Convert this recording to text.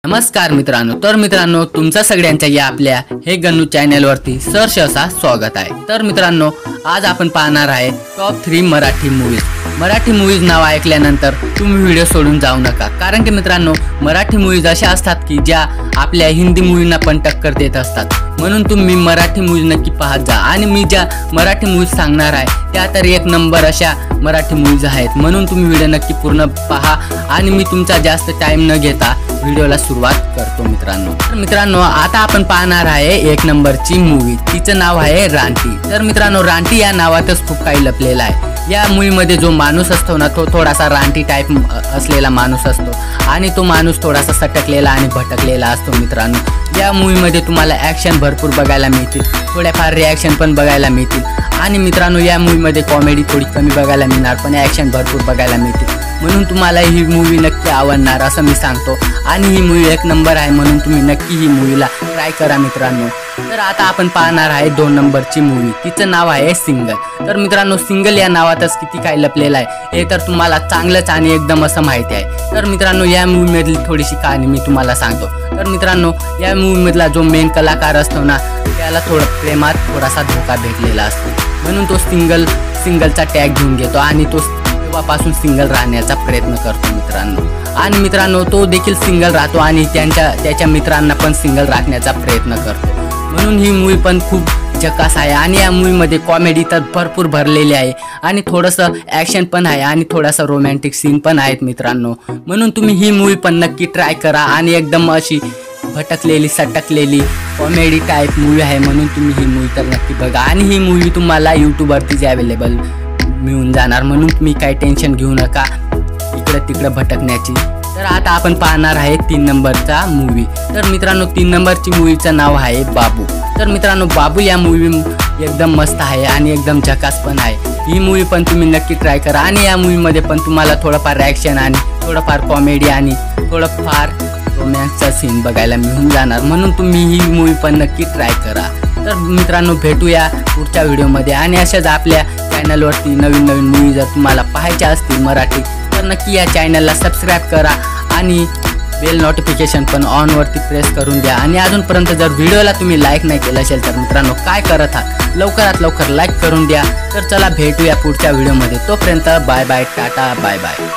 नमस्कार मित्रांनो, तर मित्रांनो तुमचा सगळ्यांच्या या आपल्या हे गन्नू चॅनल वरती सहर्ष असा स्वागत आहे। तर मित्रांनो आज आपण पाहणार आहे top 3 Marathi movies. Marathi movies नाव ऐकल्यानंतर तुम्ही व्हिडिओ सोडून जाऊ नका, कारण की मित्रांनो मराठी मूवीज अशा असतात की ज्या आपल्या हिंदी मूवींना पण टक्कर देत असतात, म्हणून तुम्ही मराठी मूवीज नक्की पाहत जा। आणि मी ज्या मराठी मूवीज सांगणार आहे त्या तर एक नंबर अशा मराठी मूवीज आहेत, म्हणून तुम्ही व्हिडिओ नक्की पूर्ण पहा। आणि मी तुमचा जास्त टाइम न घेता व्हिडिओला सुरुवात करतो मित्रांनो। तर मित्रांनो आता आपण पाहणार आहे एक नंबरची मूवी, तिचं नाव आहे रानटी। तर मित्रांनो रानटी या नावातच खूप काही लपलेलं आहे। या मूवीमध्ये जो माणूस असतो ना तो थोडासा रानटी टाइप असलेला माणूस असतो आणि तो माणूस थोडासा सटकलेला आणि भटकलेला असतो मित्रांनो। या मूवीमध्ये तुम्हाला ॲक्शन भरपूर बघायला मिळतील, थोड्याफार रिॲक्शन पण बघायला मिळतील आणि मित्रांनो या मूवीमध्ये कॉमेडी थोडी कमी बघायला मिळणार पण ॲक्शन भरपूर बघायला मिळतील, म्हणून तुम्हाला ही मूवी नक्की आवडणार असं मी सांगतो। आणि ही मूवी एक नंबर आहे, म्हणून तुम्ही नक्की ही मूवीला ट्राय करा मित्रांनो। तर आता आपण पाहणार आहे 2 नंबरची मूवी, तिचं नाव आहे सिंगल। तर मित्रांनो सिंगल या नावातच किती काय लपलेलं आहे हे तर तुम्हाला चांगलंच आणि एकदम असं माहिती आहे। तर मित्रांनो या मूवीमधली थोडीशी कहाणी मी तुम्हाला सांगतो। तर मित्रांनो या मूवीमधला जो मेन कलाकार असतो ना त्याला प्रेमात थोडासा धोका भेटलेला असतो, म्हणून तो सिंगलचा टॅग घेऊन घेतो आणि तो तेव्हापासून सिंगल राहण्याचा प्रयत्न करतो मित्रांनो। आणि मित्रांनो तो देखील सिंगल राहतो आणि त्याच्या मित्रांना पण सिंगल राखण्याचा प्रयत्न करतो, म्हणून ही मूवी पण खूप झकास आहे। आणि या मूवीमध्ये कॉमेडी तर भरपूर भरलेली आहे आणि थोडंसं ॲक्शन पण आहे आणि थोडासा रोमॅन्टिक सीन पण आहेत मित्रांनो, म्हणून तुम्ही ही मूवी पण नक्की ट्राय करा। आणि एकदम अशी भटकलेली सटकलेली कॉमेडी टाईप मूवी आहे, म्हणून तुम्ही ही मूवी तर नक्की बघा। आणि ही मूवी तुम्हाला यूट्यूबवरतीच अवेलेबल मिळून जाणार, म्हणून तुम्ही काही टेन्शन घेऊ नका इकडे तिकडे भटकण्याची। तर आता आपण पाहणार आहे 3 नंबरचा मूवी। तर मित्रांनो 3 नंबरची मूवीचं नाव आहे बाबू। तर मित्रांनो बाबू या मूवी एकदम मस्त आहे आणि एकदम झकास पण आहे। ही मूवी पण तुम्ही नक्की ट्राय करा आणि या मूवीमध्ये पण तुम्हाला थोडंफार ॲक्शन आणि थोडंफार कॉमेडी आणि थोडंफार रोमॅन्सचा सीन बघायला मिळून जाणार, म्हणून तुम्ही ही मूवी पण नक्की ट्राय करा। तर मित्रांनो भेटूया पुढच्या व्हिडिओमध्ये आणि अशाच आपल्या चॅनलवरती नवीन नवीन मूवी जर तुम्हाला पाहायच्या असतील मराठी तर नक्की या चॅनलला सबस्क्राईब करा आणि बेल नोटिफिकेशन पण ऑनवरती प्रेस करून द्या। आणि अजूनपर्यंत जर व्हिडिओला तुम्ही लाईक नाही केलं असेल तर मित्रांनो काय करत आहात, लवकरात लवकर लाईक करून द्या। तर चला भेटूया पुढच्या व्हिडिओमध्ये, तोपर्यंत बाय बाय, टाटा बाय बाय।